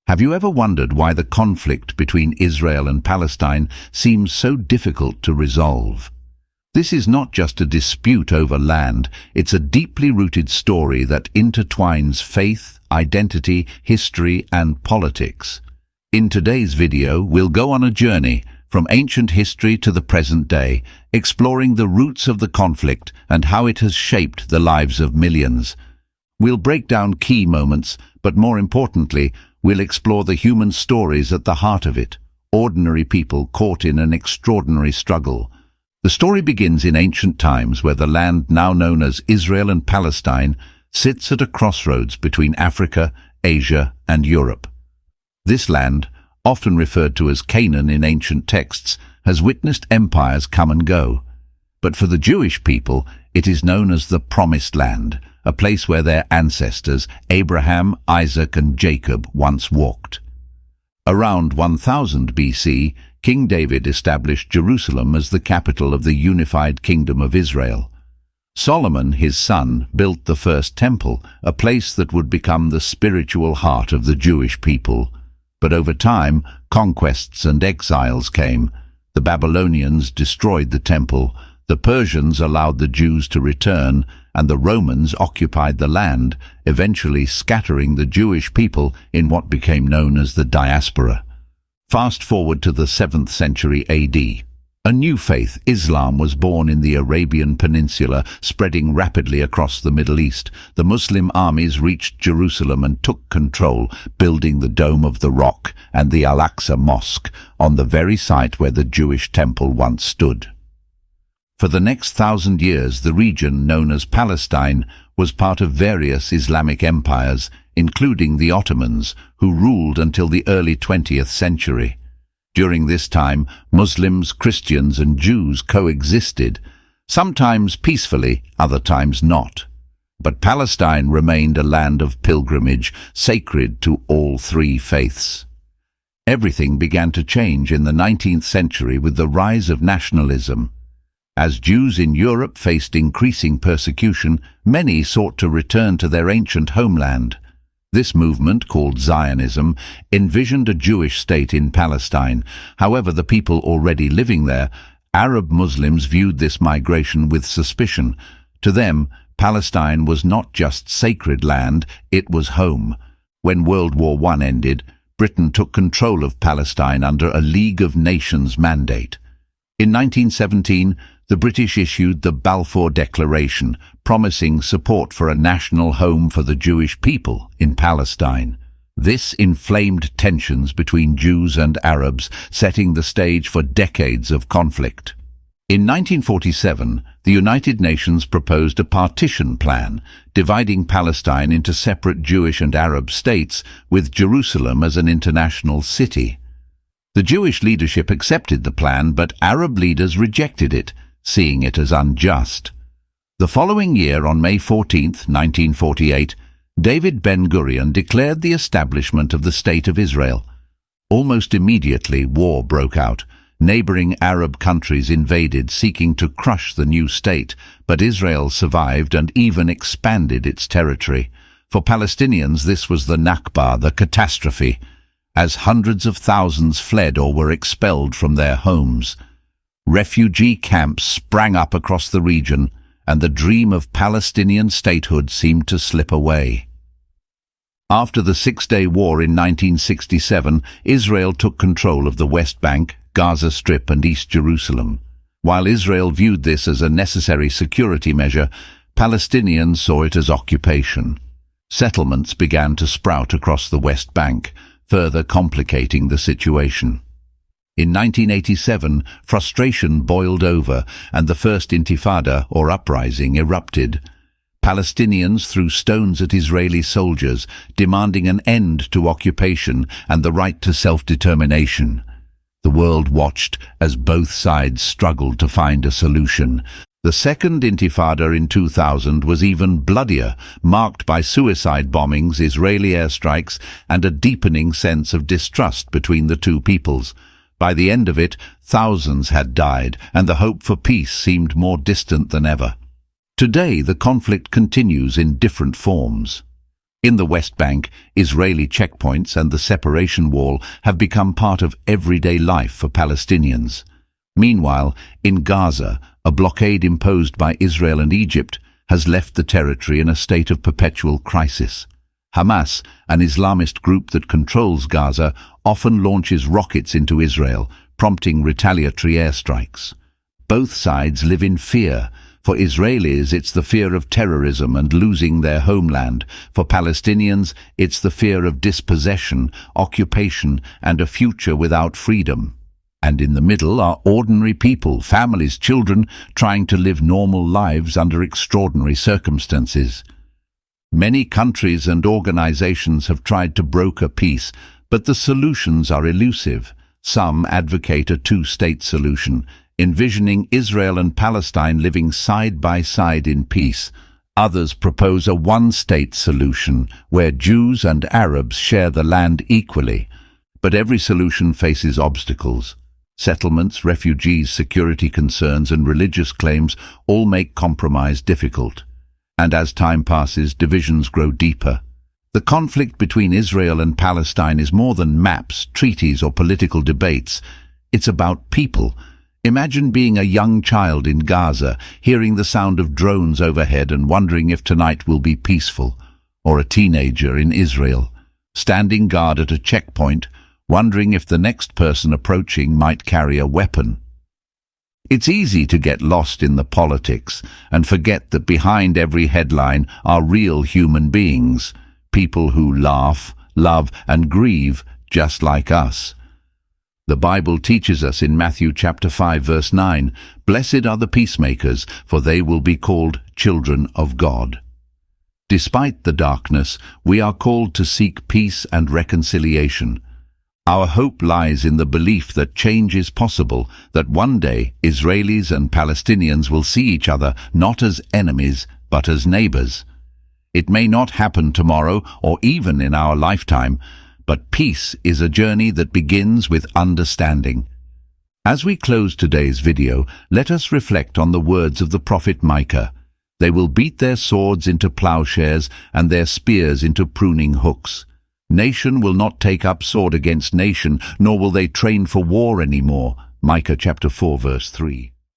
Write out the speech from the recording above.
Have you ever wondered why the conflict between Israel and Palestine seems so difficult to resolve? This is not just a dispute over land, it's a deeply rooted story that intertwines faith, identity, history, and politics. In today's video, we'll go on a journey from ancient history to the present day, exploring the roots of the conflict and how it has shaped the lives of millions. We'll break down key moments, but more importantly, we'll explore the human stories at the heart of it, ordinary people caught in an extraordinary struggle. The story begins in ancient times where the land now known as Israel and Palestine sits at a crossroads between Africa, Asia, and Europe. This land, often referred to as Canaan in ancient texts, has witnessed empires come and go. But for the Jewish people, it is known as the Promised Land, a place where their ancestors, Abraham, Isaac, and Jacob, once walked. Around 1000 BC, King David established Jerusalem as the capital of the unified kingdom of Israel. Solomon, his son, built the first temple, a place that would become the spiritual heart of the Jewish people. But over time, conquests and exiles came. The Babylonians destroyed the temple, the Persians allowed the Jews to return, and the Romans occupied the land, eventually scattering the Jewish people in what became known as the diaspora. Fast forward to the 7th century AD. A new faith, Islam, was born in the Arabian Peninsula, spreading rapidly across the Middle East. The Muslim armies reached Jerusalem and took control, building the Dome of the Rock and the Al-Aqsa Mosque on the very site where the Jewish temple once stood. For the next 1,000 years, the region known as Palestine was part of various Islamic empires, including the Ottomans, who ruled until the early 20th century. During this time, Muslims, Christians, and Jews coexisted, sometimes peacefully, other times not. But Palestine remained a land of pilgrimage, sacred to all three faiths. Everything began to change in the 19th century with the rise of nationalism. As Jews in Europe faced increasing persecution, many sought to return to their ancient homeland. This movement, called Zionism, envisioned a Jewish state in Palestine. However, the people already living there, Arab Muslims, viewed this migration with suspicion. To them, Palestine was not just sacred land, it was home. When World War I ended, Britain took control of Palestine under a League of Nations mandate. In 1917, the British issued the Balfour Declaration, promising support for a national home for the Jewish people in Palestine. This inflamed tensions between Jews and Arabs, setting the stage for decades of conflict. In 1947, the United Nations proposed a partition plan, dividing Palestine into separate Jewish and Arab states, with Jerusalem as an international city. The Jewish leadership accepted the plan, but Arab leaders rejected it, seeing it as unjust. The following year, on May 14, 1948, David Ben-Gurion declared the establishment of the State of Israel. Almost immediately, war broke out. Neighboring Arab countries invaded, seeking to crush the new state, but Israel survived and even expanded its territory. For Palestinians, this was the Nakba, the catastrophe, as hundreds of thousands fled or were expelled from their homes. Refugee camps sprang up across the region, and the dream of Palestinian statehood seemed to slip away. After the Six-Day War in 1967, Israel took control of the West Bank, Gaza Strip, and East Jerusalem. While Israel viewed this as a necessary security measure, Palestinians saw it as occupation. Settlements began to sprout across the West Bank, further complicating the situation. In 1987, frustration boiled over and the First Intifada, or uprising, erupted. Palestinians threw stones at Israeli soldiers, demanding an end to occupation and the right to self-determination. The world watched as both sides struggled to find a solution. The Second Intifada in 2000 was even bloodier, marked by suicide bombings, Israeli airstrikes, and a deepening sense of distrust between the two peoples. By the end of it, thousands had died, and the hope for peace seemed more distant than ever. Today, the conflict continues in different forms. In the West Bank, Israeli checkpoints and the separation wall have become part of everyday life for Palestinians. Meanwhile, in Gaza, a blockade imposed by Israel and Egypt has left the territory in a state of perpetual crisis. Hamas, an Islamist group that controls Gaza, often launches rockets into Israel, prompting retaliatory airstrikes. Both sides live in fear. For Israelis, it's the fear of terrorism and losing their homeland. For Palestinians, it's the fear of dispossession, occupation, and a future without freedom. And in the middle are ordinary people, families, children, trying to live normal lives under extraordinary circumstances. Many countries and organizations have tried to broker peace, but the solutions are elusive. Some advocate a two-state solution, envisioning Israel and Palestine living side by side in peace. Others propose a one-state solution, where Jews and Arabs share the land equally. But every solution faces obstacles. Settlements, refugees, security concerns, and religious claims all make compromise difficult. And as time passes, divisions grow deeper. The conflict between Israel and Palestine is more than maps, treaties, or political debates. It's about people. Imagine being a young child in Gaza, hearing the sound of drones overhead and wondering if tonight will be peaceful. Or a teenager in Israel, standing guard at a checkpoint, wondering if the next person approaching might carry a weapon. It's easy to get lost in the politics and forget that behind every headline are real human beings, people who laugh, love, and grieve just like us. The Bible teaches us in Matthew chapter 5 verse 9, "Blessed are the peacemakers, for they will be called children of God." Despite the darkness, we are called to seek peace and reconciliation. Our hope lies in the belief that change is possible, that one day Israelis and Palestinians will see each other not as enemies, but as neighbors. It may not happen tomorrow or even in our lifetime, but peace is a journey that begins with understanding. As we close today's video, let us reflect on the words of the prophet Micah. They will beat their swords into plowshares and their spears into pruning hooks. Nation will not take up sword against nation, nor will they train for war anymore. Micah chapter 4 verse 3.